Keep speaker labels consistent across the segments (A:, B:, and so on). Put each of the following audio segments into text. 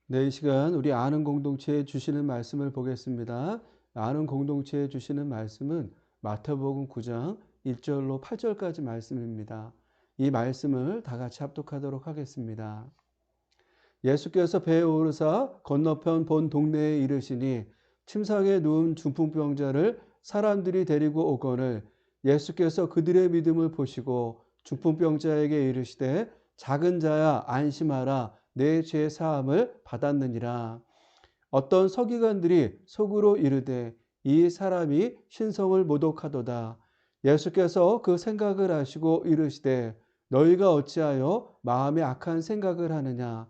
A: 네, 이 시간 우리 아는 공동체에 주시는 말씀을 보겠습니다. 아는 공동체에 주시는 말씀은 마태복음 9장 1절로 8절까지 말씀입니다. 이 말씀을 다 같이 합독하도록 하겠습니다. 예수께서 배에 오르사 건너편 본 동네에 이르시니 침상에 누운 중풍병자를 사람들이 데리고 오거늘 예수께서 그들의 믿음을 보시고 중풍병자에게 이르시되 작은 자야 안심하라 내 죄 사함을 받았느니라. 어떤 서기관들이 속으로 이르되 이 사람이 신성을 모독하도다. 예수께서 그 생각을 하시고 이르시되 너희가 어찌하여 마음에 악한 생각을 하느냐.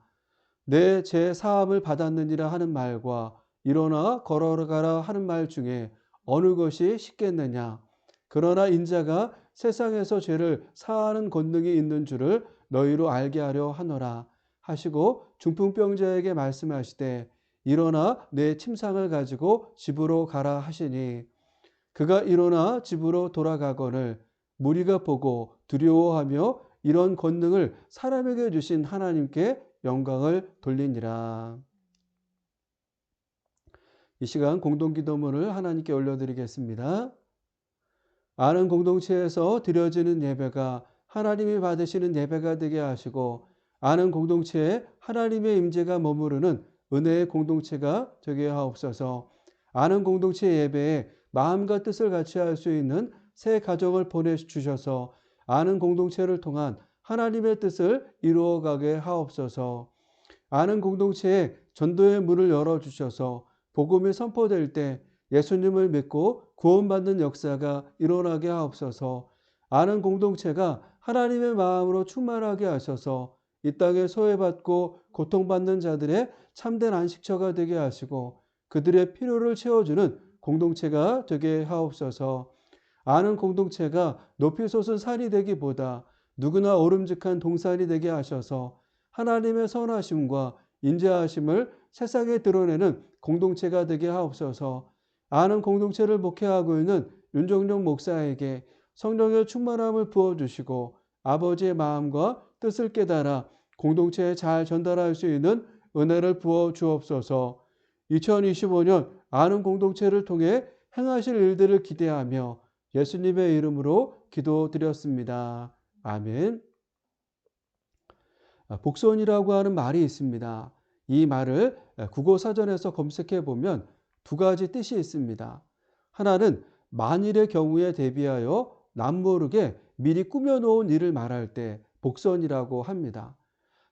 A: 내 죄 사함을 받았느니라 하는 말과 일어나 걸어가라 하는 말 중에 어느 것이 쉽겠느냐. 그러나 인자가 세상에서 죄를 사하는 권능이 있는 줄을 너희로 알게 하려 하노라 하시고 중풍병자에게 말씀하시되 일어나 내 침상을 가지고 집으로 가라 하시니 그가 일어나 집으로 돌아가거늘 무리가 보고 두려워하며 이런 권능을 사람에게 주신 하나님께 영광을 돌리니라. 이 시간 공동기도문을 하나님께 올려드리겠습니다. 아는 공동체에서 드려지는 예배가 하나님이 받으시는 예배가 되게 하시고 아는 공동체에 하나님의 임재가 머무르는 은혜의 공동체가 되게 하옵소서. 아는 공동체 예배에 마음과 뜻을 같이 할 수 있는 새 가정을 보내주셔서 아는 공동체를 통한 하나님의 뜻을 이루어가게 하옵소서. 아는 공동체에 전도의 문을 열어주셔서 복음이 선포될 때 예수님을 믿고 구원받는 역사가 일어나게 하옵소서. 아는 공동체가 하나님의 마음으로 충만하게 하셔서 이 땅에 소외받고 고통받는 자들의 참된 안식처가 되게 하시고 그들의 필요를 채워주는 공동체가 되게 하옵소서. 아는 공동체가 높이 솟은 산이 되기보다 누구나 오름직한 동산이 되게 하셔서 하나님의 선하심과 인자하심을 세상에 드러내는 공동체가 되게 하옵소서. 아는 공동체를 목회하고 있는 윤종룡 목사에게 성령의 충만함을 부어주시고 아버지의 마음과 뜻을 깨달아 공동체에 잘 전달할 수 있는 은혜를 부어 주옵소서. 2025년 아는 공동체를 통해 행하실 일들을 기대하며 예수님의 이름으로 기도드렸습니다. 아멘. 복선이라고 하는 말이 있습니다. 이 말을 국어사전에서 검색해 보면 두 가지 뜻이 있습니다. 하나는 만일의 경우에 대비하여 남모르게 미리 꾸며놓은 일을 말할 때 복선이라고 합니다.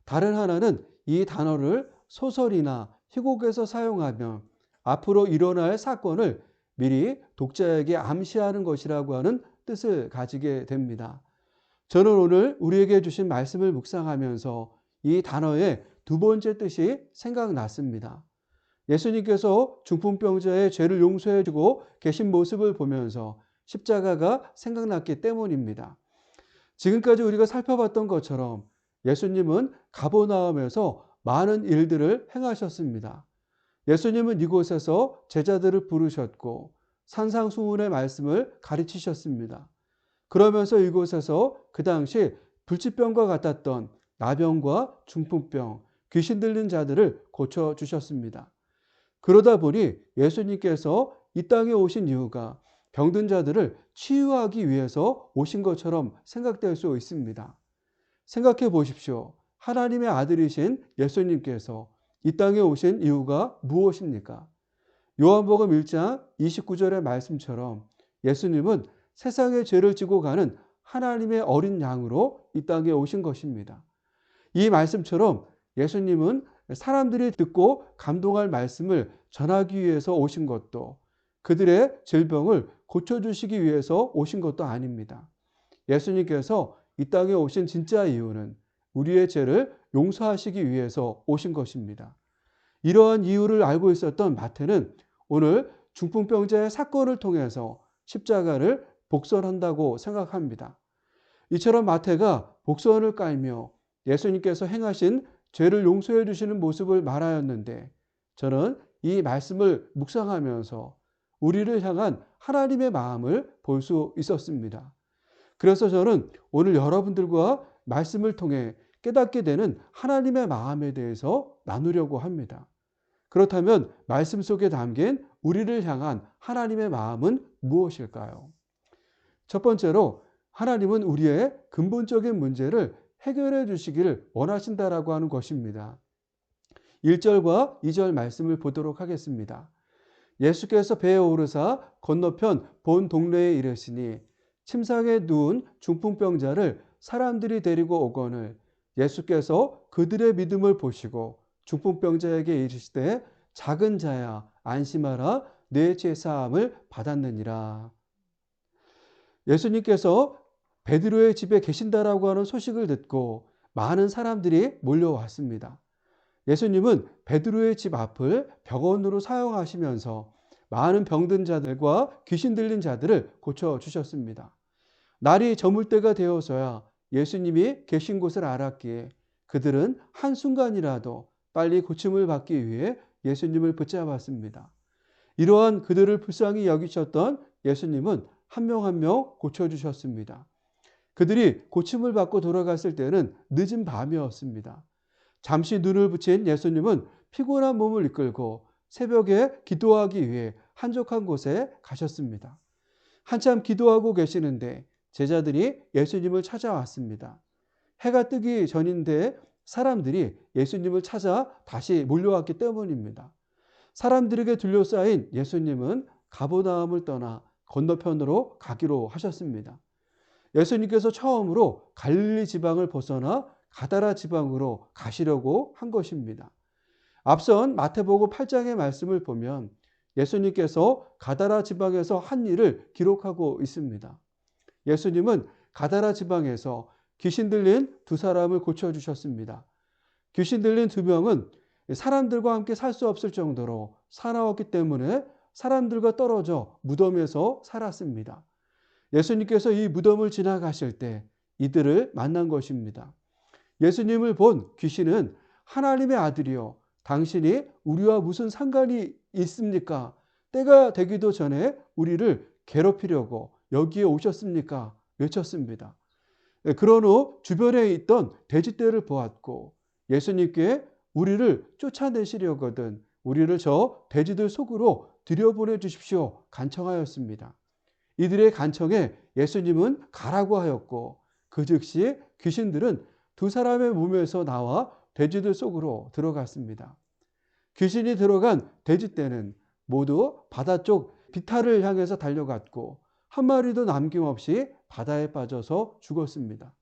A: 다른 하나는 이 단어를 소설이나 희곡에서 사용하면 앞으로 일어날 사건을 미리 독자에게 암시하는 것이라고 하는 뜻을 가지게 됩니다. 저는 오늘 우리에게 주신 말씀을 묵상하면서 이 단어의 두 번째 뜻이 생각났습니다. 예수님께서 중풍병자의 죄를 용서해 주고 계신 모습을 보면서 십자가가 생각났기 때문입니다. 지금까지 우리가 살펴봤던 것처럼 예수님은 가버나움에서 많은 일들을 행하셨습니다. 예수님은 이곳에서 제자들을 부르셨고 산상수훈의 말씀을 가르치셨습니다. 그러면서 이곳에서 그 당시 불치병과 같았던 나병과 중풍병, 귀신 들린 자들을 고쳐주셨습니다. 그러다 보니 예수님께서 이 땅에 오신 이유가 병든 자들을 치유하기 위해서 오신 것처럼 생각될 수 있습니다. 생각해 보십시오. 하나님의 아들이신 예수님께서 이 땅에 오신 이유가 무엇입니까? 요한복음 1장 29절의 말씀처럼 예수님은 세상의 죄를 지고 가는 하나님의 어린 양으로 이 땅에 오신 것입니다. 이 말씀처럼 예수님은 사람들이 듣고 감동할 말씀을 전하기 위해서 오신 것도 그들의 질병을 고쳐주시기 위해서 오신 것도 아닙니다. 예수님께서 이 땅에 오신 진짜 이유는 우리의 죄를 용서하시기 위해서 오신 것입니다. 이러한 이유를 알고 있었던 마태는 오늘 중풍병자의 사건을 통해서 십자가를 복선한다고 생각합니다. 이처럼 마태가 복선을 깔며 예수님께서 행하신 죄를 용서해 주시는 모습을 말하였는데 저는 이 말씀을 묵상하면서 우리를 향한 하나님의 마음을 볼 수 있었습니다. 그래서 저는 오늘 여러분들과 말씀을 통해 깨닫게 되는 하나님의 마음에 대해서 나누려고 합니다. 그렇다면 말씀 속에 담긴 우리를 향한 하나님의 마음은 무엇일까요? 첫 번째로 하나님은 우리의 근본적인 문제를 해결해 주시기를 원하신다라고 하는 것입니다. 1절과 2절 말씀을 보도록 하겠습니다. 예수께서 배에 오르사 건너편 본 동네에 이르시니 침상에 누운 중풍병자를 사람들이 데리고 오거늘 예수께서 그들의 믿음을 보시고 중풍병자에게 이르시되 작은 자야 안심하라 내 죄 사함을 받았느니라. 예수님께서 베드로의 집에 계신다라고 하는 소식을 듣고 많은 사람들이 몰려왔습니다. 예수님은 베드로의 집 앞을 병원으로 사용하시면서 많은 병든 자들과 귀신 들린 자들을 고쳐주셨습니다. 날이 저물 때가 되어서야 예수님이 계신 곳을 알았기에 그들은 한순간이라도 빨리 고침을 받기 위해 예수님을 붙잡았습니다. 이러한 그들을 불쌍히 여기셨던 예수님은 한 명 한 명 고쳐주셨습니다. 그들이 고침을 받고 돌아갔을 때는 늦은 밤이었습니다. 잠시 눈을 붙인 예수님은 피곤한 몸을 이끌고 새벽에 기도하기 위해 한적한 곳에 가셨습니다. 한참 기도하고 계시는데 제자들이 예수님을 찾아왔습니다. 해가 뜨기 전인데 사람들이 예수님을 찾아 다시 몰려왔기 때문입니다. 사람들에게 둘러싸인 예수님은 가버나움을 떠나 건너편으로 가기로 하셨습니다. 예수님께서 처음으로 갈릴리 지방을 벗어나 가다라 지방으로 가시려고 한 것입니다. 앞선 마태복음 8장의 말씀을 보면 예수님께서 가다라 지방에서 한 일을 기록하고 있습니다. 예수님은 가다라 지방에서 귀신 들린 두 사람을 고쳐주셨습니다. 귀신 들린 두 명은 사람들과 함께 살 수 없을 정도로 사나웠기 때문에 사람들과 떨어져 무덤에서 살았습니다. 예수님께서 이 무덤을 지나가실 때 이들을 만난 것입니다. 예수님을 본 귀신은 하나님의 아들이요 당신이 우리와 무슨 상관이 있습니까? 때가 되기도 전에 우리를 괴롭히려고 여기에 오셨습니까? 외쳤습니다. 그런 후 주변에 있던 돼지떼를 보았고 예수님께 우리를 쫓아내시려거든 우리를 저 돼지들 속으로 들여보내 주십시오 간청하였습니다. 이들의 간청에 예수님은 가라고 하였고 그 즉시 귀신들은 두 사람의 몸에서 나와 돼지들 속으로 들어갔습니다. 귀신이 들어간 돼지떼는 모두 바다 쪽 비탈을 향해서 달려갔고 한 마리도 남김없이 바다에 빠져서 죽었습니다.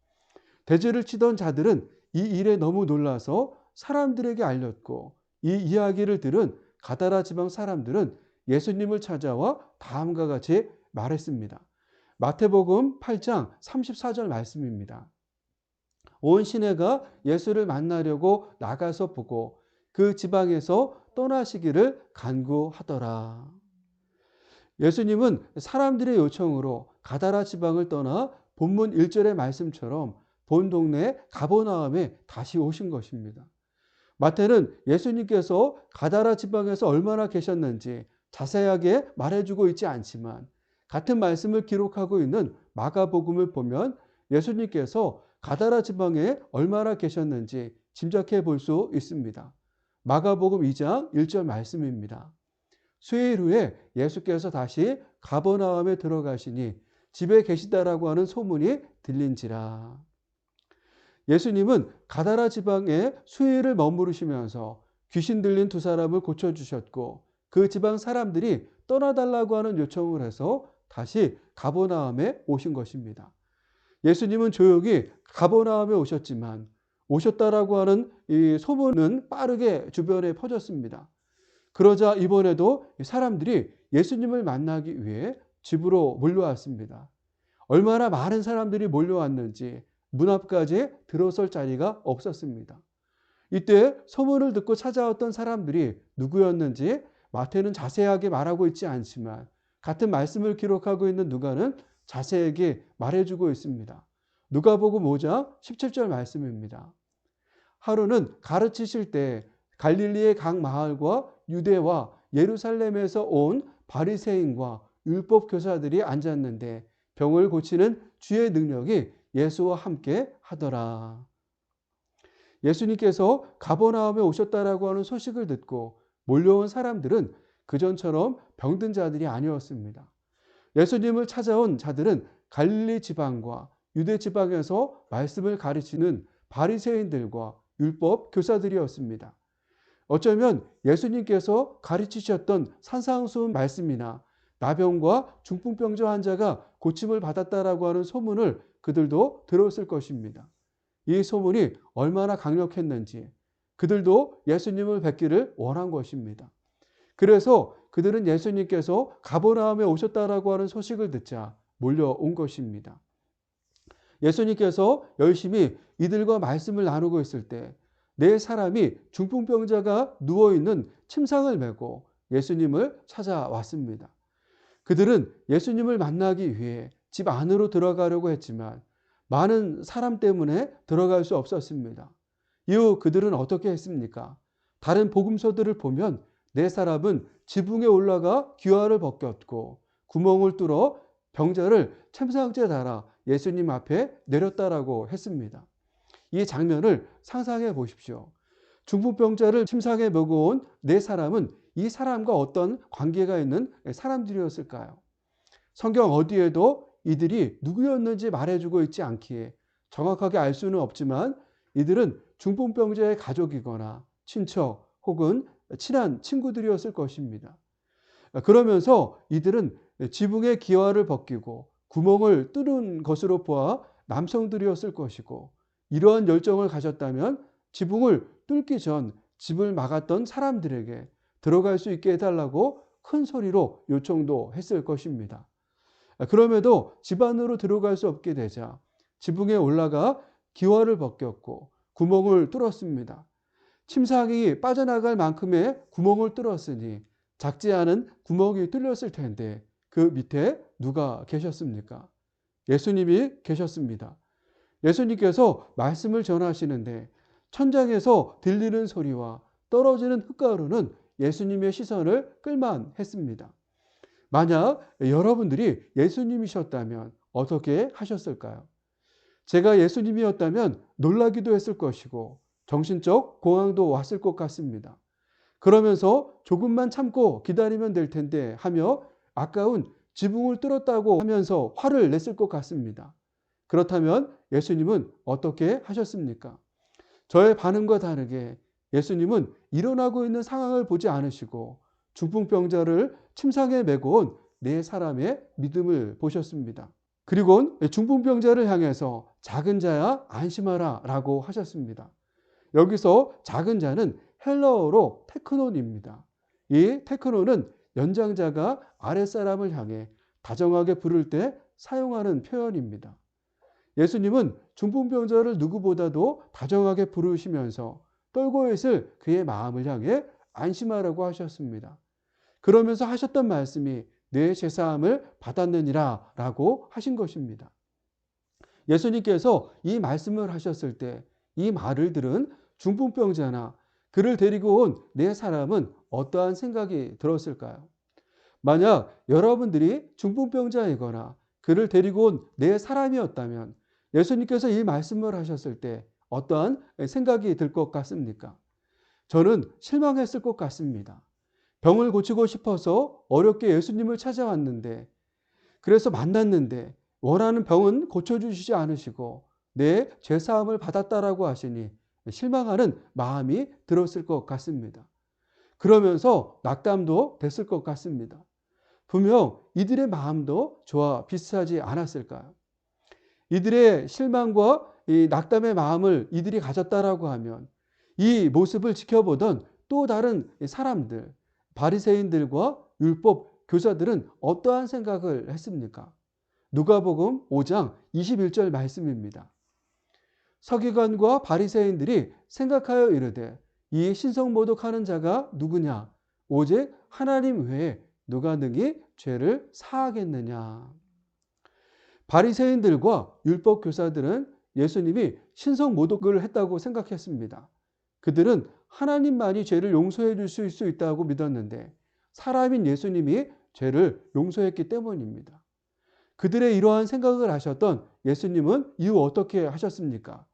A: 돼지를 치던 자들은 이 일에 너무 놀라서 사람들에게 알렸고 이 이야기를 들은 가다라 지방 사람들은 예수님을 찾아와 다음과 같이 말했습니다. 마태복음 8장 34절 말씀입니다. 온 시내가 예수를 만나려고 나가서 보고 그 지방에서 떠나시기를 간구하더라. 예수님은 사람들의 요청으로 가다라 지방을 떠나 본문 1절의 말씀처럼 본 동네 가버나움에 다시 오신 것입니다. 마태는 예수님께서 가다라 지방에서 얼마나 계셨는지 자세하게 말해주고 있지 않지만 같은 말씀을 기록하고 있는 마가복음을 보면 예수님께서 가다라 지방에 얼마나 계셨는지 짐작해 볼 수 있습니다. 마가복음 2장 1절 말씀입니다. 수요일 후에 예수께서 다시 가버나움에 들어가시니 집에 계시다라고 하는 소문이 들린지라. 예수님은 가다라 지방에 수요일을 머무르시면서 귀신 들린 두 사람을 고쳐주셨고 그 지방 사람들이 떠나달라고 하는 요청을 해서 다시 가버나움에 오신 것입니다. 예수님은 조용히 가버나움에 오셨지만 오셨다라고 하는 이 소문은 빠르게 주변에 퍼졌습니다. 그러자 이번에도 사람들이 예수님을 만나기 위해 집으로 몰려왔습니다. 얼마나 많은 사람들이 몰려왔는지 문 앞까지 들어설 자리가 없었습니다. 이때 소문을 듣고 찾아왔던 사람들이 누구였는지 마태는 자세하게 말하고 있지 않지만 같은 말씀을 기록하고 있는 누가는 자세하게 말해주고 있습니다. 누가복음 5장 17절 말씀입니다. 하루는 가르치실 때 갈릴리의 각 마을과 유대와 예루살렘에서 온 바리새인과 율법 교사들이 앉았는데 병을 고치는 주의 능력이 예수와 함께 하더라. 예수님께서 가버나움에 오셨다라고 하는 소식을 듣고 몰려온 사람들은 그전처럼 병든 자들이 아니었습니다. 예수님을 찾아온 자들은 갈릴리 지방과 유대 지방에서 말씀을 가르치는 바리새인들과 율법 교사들이었습니다. 어쩌면 예수님께서 가르치셨던 산상수훈 말씀이나 나병과 중풍병자 환자가 고침을 받았다라고 하는 소문을 그들도 들었을 것입니다. 이 소문이 얼마나 강력했는지 그들도 예수님을 뵙기를 원한 것입니다. 그래서 그들은 예수님께서 가버나움에 오셨다라고 하는 소식을 듣자 몰려온 것입니다. 예수님께서 열심히 이들과 말씀을 나누고 있을 때 네 사람이 중풍병자가 누워있는 침상을 메고 예수님을 찾아왔습니다. 그들은 예수님을 만나기 위해 집 안으로 들어가려고 했지만 많은 사람 때문에 들어갈 수 없었습니다. 이후 그들은 어떻게 했습니까? 다른 복음서들을 보면 네 사람은 지붕에 올라가 귀화를 벗겼고 구멍을 뚫어 병자를 침상째에 달아 예수님 앞에 내렸다라고 했습니다. 이 장면을 상상해 보십시오. 중풍병자를 침상에 메고 온 네 사람은 이 사람과 어떤 관계가 있는 사람들이었을까요? 성경 어디에도 이들이 누구였는지 말해주고 있지 않기에 정확하게 알 수는 없지만 이들은 중풍병자의 가족이거나 친척 혹은 친한 친구들이었을 것입니다. 그러면서 이들은 지붕의 기와를 벗기고 구멍을 뚫은 것으로 보아 남성들이었을 것이고 이러한 열정을 가졌다면 지붕을 뚫기 전 집을 막았던 사람들에게 들어갈 수 있게 해달라고 큰 소리로 요청도 했을 것입니다. 그럼에도 집 안으로 들어갈 수 없게 되자 지붕에 올라가 기와를 벗겼고 구멍을 뚫었습니다. 침상이 빠져나갈 만큼의 구멍을 뚫었으니 작지 않은 구멍이 뚫렸을 텐데 그 밑에 누가 계셨습니까? 예수님이 계셨습니다. 예수님께서 말씀을 전하시는데 천장에서 들리는 소리와 떨어지는 흙가루는 예수님의 시선을 끌만 했습니다. 만약 여러분들이 예수님이셨다면 어떻게 하셨을까요? 제가 예수님이었다면 놀라기도 했을 것이고 정신적 공황도 왔을 것 같습니다. 그러면서 조금만 참고 기다리면 될 텐데 하며 아까운 지붕을 뚫었다고 하면서 화를 냈을 것 같습니다. 그렇다면 예수님은 어떻게 하셨습니까? 저의 반응과 다르게 예수님은 일어나고 있는 상황을 보지 않으시고 중풍병자를 침상에 메고 온 네 사람의 믿음을 보셨습니다. 그리고 중풍병자를 향해서 작은 자야 안심하라 라고 하셨습니다. 여기서 작은 자는 헬라어로 테크논입니다. 이 테크논은 연장자가 아랫사람을 향해 다정하게 부를 때 사용하는 표현입니다. 예수님은 중풍병자를 누구보다도 다정하게 부르시면서 떨고 있을 그의 마음을 향해 안심하라고 하셨습니다. 그러면서 하셨던 말씀이 내 죄사함을 받았느니라 라고 하신 것입니다. 예수님께서 이 말씀을 하셨을 때 이 말을 들은 중풍병자나 그를 데리고 온 네 사람은 어떠한 생각이 들었을까요? 만약 여러분들이 중풍병자이거나 그를 데리고 온 네 사람이었다면 예수님께서 이 말씀을 하셨을 때 어떠한 생각이 들 것 같습니까? 저는 실망했을 것 같습니다. 병을 고치고 싶어서 어렵게 예수님을 찾아왔는데 그래서 만났는데 원하는 병은 고쳐주시지 않으시고 내 죄사함을 받았다라고 하시니 실망하는 마음이 들었을 것 같습니다. 그러면서 낙담도 됐을 것 같습니다. 분명 이들의 마음도 저와 비슷하지 않았을까요? 이들의 실망과 이 낙담의 마음을 이들이 가졌다라고 하면 이 모습을 지켜보던 또 다른 사람들, 바리새인들과 율법 교사들은 어떠한 생각을 했습니까? 누가복음 5장 21절 말씀입니다. 서기관과 바리새인들이 생각하여 이르되 이 신성모독하는 자가 누구냐? 오직 하나님 외에 누가 능히 죄를 사하겠느냐? 바리새인들과 율법 교사들은 예수님이 신성모독을 했다고 생각했습니다. 그들은 하나님만이 죄를 용서해 주실 수 있다고 믿었는데 사람인 예수님이 죄를 용서했기 때문입니다. 그들의 이러한 생각을 하셨던 예수님은 이후 어떻게 하셨습니까?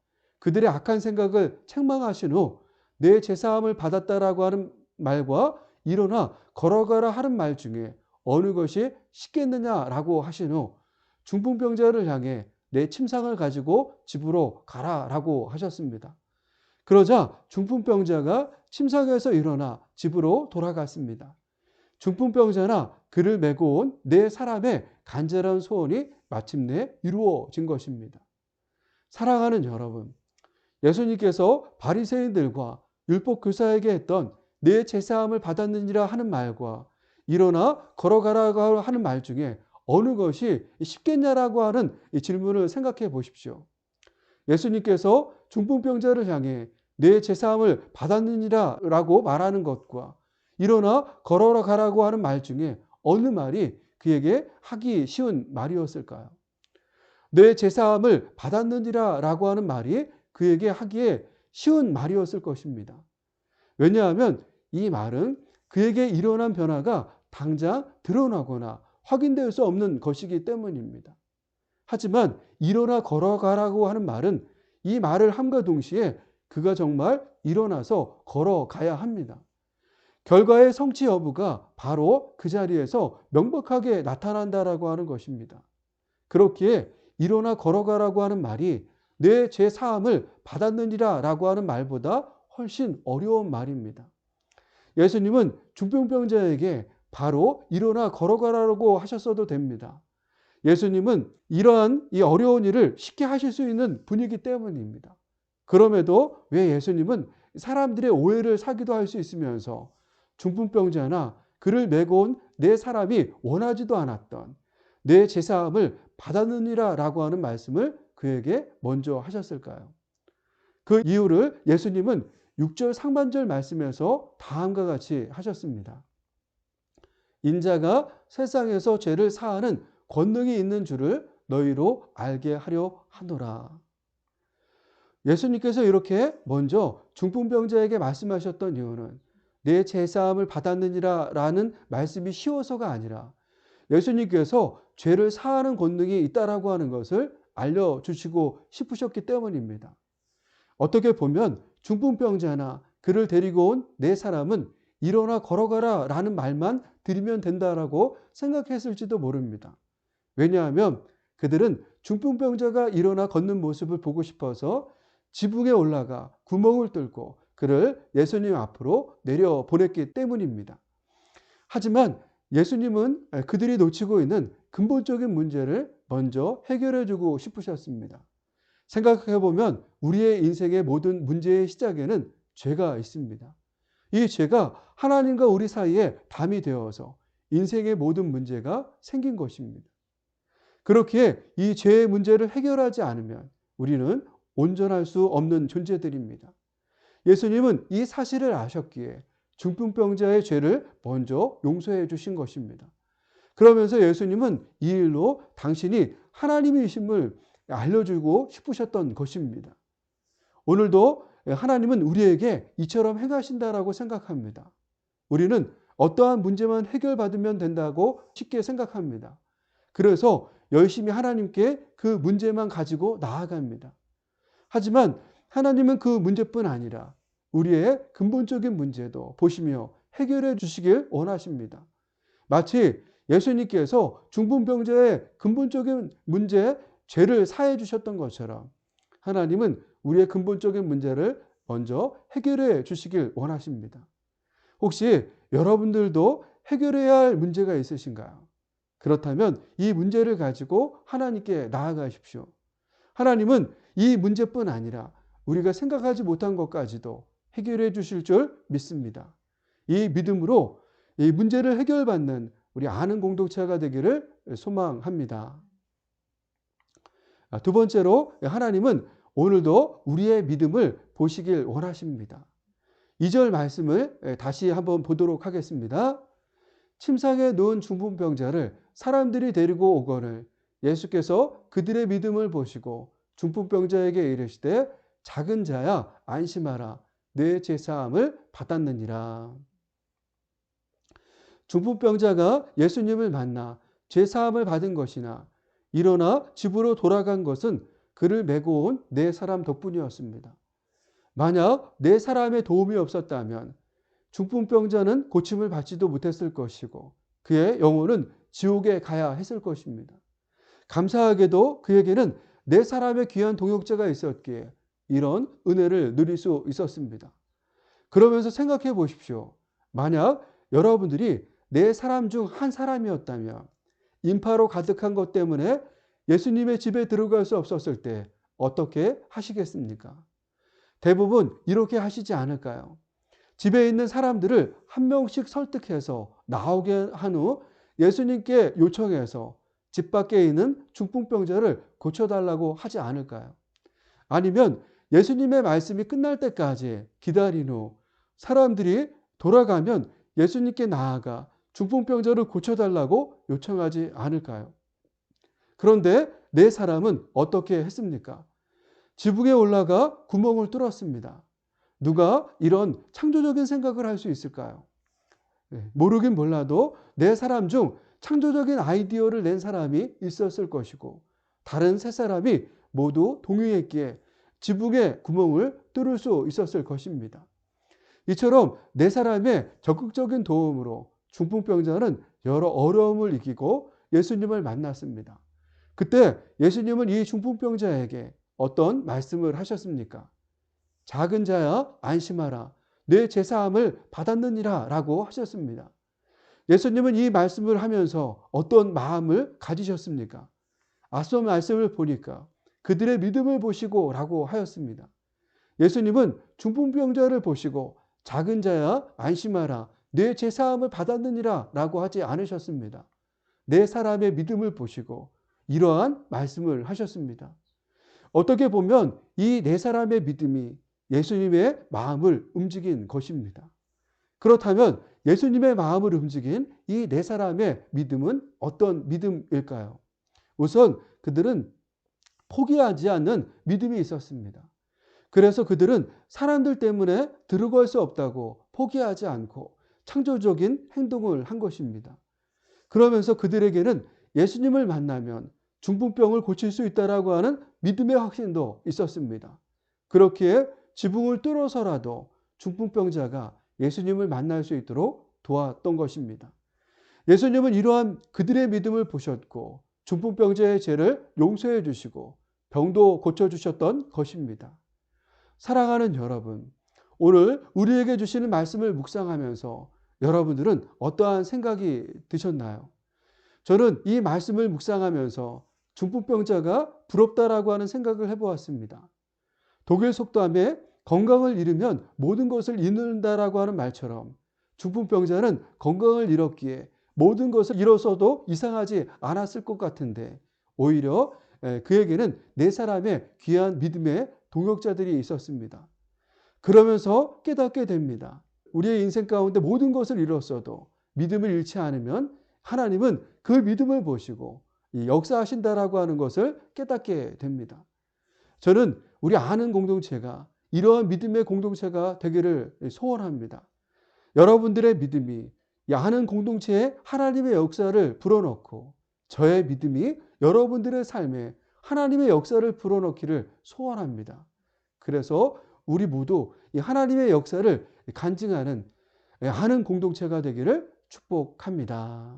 A: 그들의 악한 생각을 책망하신 후 내 제사함을 받았다라고 하는 말과 일어나 걸어가라 하는 말 중에 어느 것이 쉽겠느냐라고 하신 후 중풍병자를 향해 내 침상을 가지고 집으로 가라라고 하셨습니다. 그러자 중풍병자가 침상에서 일어나 집으로 돌아갔습니다. 중풍병자나 그를 메고 온 네 사람의 간절한 소원이 마침내 이루어진 것입니다. 사랑하는 여러분, 예수님께서 바리새인들과 율법 교사에게 했던 내 제사함을 받았느니라 하는 말과 일어나 걸어가라고 하는 말 중에 어느 것이 쉽겠냐라고 하는 이 질문을 생각해 보십시오. 예수님께서 중풍병자를 향해 내 제사함을 받았느니라 라고 말하는 것과 일어나 걸어가라고 하는 말 중에 어느 말이 그에게 하기 쉬운 말이었을까요? 내 제사함을 받았느니라 라고 하는 말이 그에게 하기에 쉬운 말이었을 것입니다. 왜냐하면 이 말은 그에게 일어난 변화가 당장 드러나거나 확인될 수 없는 것이기 때문입니다. 하지만 일어나 걸어가라고 하는 말은 이 말을 함과 동시에 그가 정말 일어나서 걸어가야 합니다. 결과의 성취 여부가 바로 그 자리에서 명백하게 나타난다라고 하는 것입니다. 그렇기에 일어나 걸어가라고 하는 말이 내 죄 사함을 받았느니라 라고 하는 말보다 훨씬 어려운 말입니다. 예수님은 중풍병자에게 바로 일어나 걸어가라고 하셨어도 됩니다. 예수님은 이러한 이 어려운 일을 쉽게 하실 수 있는 분이기 때문입니다. 그럼에도 왜 예수님은 사람들의 오해를 사기도 할 수 있으면서 중풍병자나 그를 메고 온 네 사람이 원하지도 않았던 내 제사함을 받았느니라 라고 하는 말씀을 그에게 먼저 하셨을까요? 그 이유를 예수님은 6절 상반절 말씀에서 다음과 같이 하셨습니다. 인자가 세상에서 죄를 사하는 권능이 있는 줄을 너희로 알게 하려 하노라. 예수님께서 이렇게 먼저 중풍병자에게 말씀하셨던 이유는 내 제사함을 받았느니라 라는 말씀이 쉬워서가 아니라 예수님께서 죄를 사하는 권능이 있다라고 하는 것을 알려주시고 싶으셨기 때문입니다. 어떻게 보면 중풍병자나 그를 데리고 온 네 사람은 일어나 걸어가라 라는 말만 드리면 된다라고 생각했을지도 모릅니다. 왜냐하면 그들은 중풍병자가 일어나 걷는 모습을 보고 싶어서 지붕에 올라가 구멍을 뚫고 그를 예수님 앞으로 내려보냈기 때문입니다. 하지만 예수님은 그들이 놓치고 있는 근본적인 문제를 먼저 해결해 주고 싶으셨습니다. 생각해 보면 우리의 인생의 모든 문제의 시작에는 죄가 있습니다. 이 죄가 하나님과 우리 사이에 담이 되어서 인생의 모든 문제가 생긴 것입니다. 그렇기에 이 죄의 문제를 해결하지 않으면 우리는 온전할 수 없는 존재들입니다. 예수님은 이 사실을 아셨기에 중풍병자의 죄를 먼저 용서해 주신 것입니다. 그러면서 예수님은 이 일로 당신이 하나님이심을 알려주고 싶으셨던 것입니다. 오늘도 하나님은 우리에게 이처럼 행하신다라고 생각합니다. 우리는 어떠한 문제만 해결받으면 된다고 쉽게 생각합니다. 그래서 열심히 하나님께 그 문제만 가지고 나아갑니다. 하지만 하나님은 그 문제뿐 아니라 우리의 근본적인 문제도 보시며 해결해 주시길 원하십니다. 마치 예수님께서 중풍병자의 근본적인 문제, 죄를 사해 주셨던 것처럼 하나님은 우리의 근본적인 문제를 먼저 해결해 주시길 원하십니다. 혹시 여러분들도 해결해야 할 문제가 있으신가요? 그렇다면 이 문제를 가지고 하나님께 나아가십시오. 하나님은 이 문제뿐 아니라 우리가 생각하지 못한 것까지도 해결해 주실 줄 믿습니다. 이 믿음으로 이 문제를 해결받는 우리 아는 공동체가 되기를 소망합니다. 두 번째로 하나님은 오늘도 우리의 믿음을 보시길 원하십니다. 2절 말씀을 다시 한번 보도록 하겠습니다. 침상에 누운 중풍병자를 사람들이 데리고 오거늘 예수께서 그들의 믿음을 보시고 중풍병자에게 이르시되 작은 자야 안심하라 내 죄사함을 받았느니라. 중풍병자가 예수님을 만나 죄사함을 받은 것이나 일어나 집으로 돌아간 것은 그를 메고 온 네 사람 덕분이었습니다. 만약 네 사람의 도움이 없었다면 중풍병자는 고침을 받지도 못했을 것이고 그의 영혼은 지옥에 가야 했을 것입니다. 감사하게도 그에게는 네 사람의 귀한 동역자가 있었기에 이런 은혜를 누릴 수 있었습니다. 그러면서 생각해 보십시오. 만약 여러분들이 네 사람 중 한 사람이었다면 인파로 가득한 것 때문에 예수님의 집에 들어갈 수 없었을 때 어떻게 하시겠습니까? 대부분 이렇게 하시지 않을까요? 집에 있는 사람들을 한 명씩 설득해서 나오게 한 후 예수님께 요청해서 집 밖에 있는 중풍병자를 고쳐달라고 하지 않을까요? 아니면 예수님의 말씀이 끝날 때까지 기다린 후 사람들이 돌아가면 예수님께 나아가 중풍병자를 고쳐달라고 요청하지 않을까요? 그런데 네 사람은 어떻게 했습니까? 지붕에 올라가 구멍을 뚫었습니다. 누가 이런 창조적인 생각을 할 수 있을까요? 모르긴 몰라도 네 사람 중 창조적인 아이디어를 낸 사람이 있었을 것이고 다른 세 사람이 모두 동의했기에 지붕에 구멍을 뚫을 수 있었을 것입니다. 이처럼 네 사람의 적극적인 도움으로 중풍병자는 여러 어려움을 이기고 예수님을 만났습니다. 그때 예수님은 이 중풍병자에게 어떤 말씀을 하셨습니까? 작은 자야 안심하라. 내 제사함을 받았느니라 라고 하셨습니다. 예수님은 이 말씀을 하면서 어떤 마음을 가지셨습니까? 앞서 말씀을 보니까 그들의 믿음을 보시고 라고 하였습니다. 예수님은 중풍병자를 보시고 작은 자야 안심하라. 내 제사함을 받았느니라 라고 하지 않으셨습니다. 네 사람의 믿음을 보시고 이러한 말씀을 하셨습니다. 어떻게 보면 이 네 사람의 믿음이 예수님의 마음을 움직인 것입니다. 그렇다면 예수님의 마음을 움직인 이 네 사람의 믿음은 어떤 믿음일까요? 우선 그들은 포기하지 않는 믿음이 있었습니다. 그래서 그들은 사람들 때문에 들어갈 수 없다고 포기하지 않고 창조적인 행동을 한 것입니다. 그러면서 그들에게는 예수님을 만나면 중풍병을 고칠 수 있다라고 하는 믿음의 확신도 있었습니다. 그렇기에 지붕을 뚫어서라도 중풍병자가 예수님을 만날 수 있도록 도왔던 것입니다. 예수님은 이러한 그들의 믿음을 보셨고 중풍병자의 죄를 용서해 주시고 병도 고쳐주셨던 것입니다. 사랑하는 여러분, 오늘 우리에게 주시는 말씀을 묵상하면서 여러분들은 어떠한 생각이 드셨나요? 저는 이 말씀을 묵상하면서 중풍병자가 부럽다라고 하는 생각을 해보았습니다. 독일 속담에 건강을 잃으면 모든 것을 잃는다라고 하는 말처럼 중풍병자는 건강을 잃었기에 모든 것을 잃어서도 이상하지 않았을 것 같은데 오히려 그에게는 네 사람의 귀한 믿음의 동역자들이 있었습니다. 그러면서 깨닫게 됩니다. 우리의 인생 가운데 모든 것을 잃었어도 믿음을 잃지 않으면 하나님은 그 믿음을 보시고 역사하신다라고 하는 것을 깨닫게 됩니다. 저는 우리 아는 공동체가 이러한 믿음의 공동체가 되기를 소원합니다. 여러분들의 믿음이 이 아는 공동체에 하나님의 역사를 불어넣고 저의 믿음이 여러분들의 삶에 하나님의 역사를 불어넣기를 소원합니다. 그래서 우리 모두 이 하나님의 역사를 간증하는 아는 공동체가 되기를 축복합니다.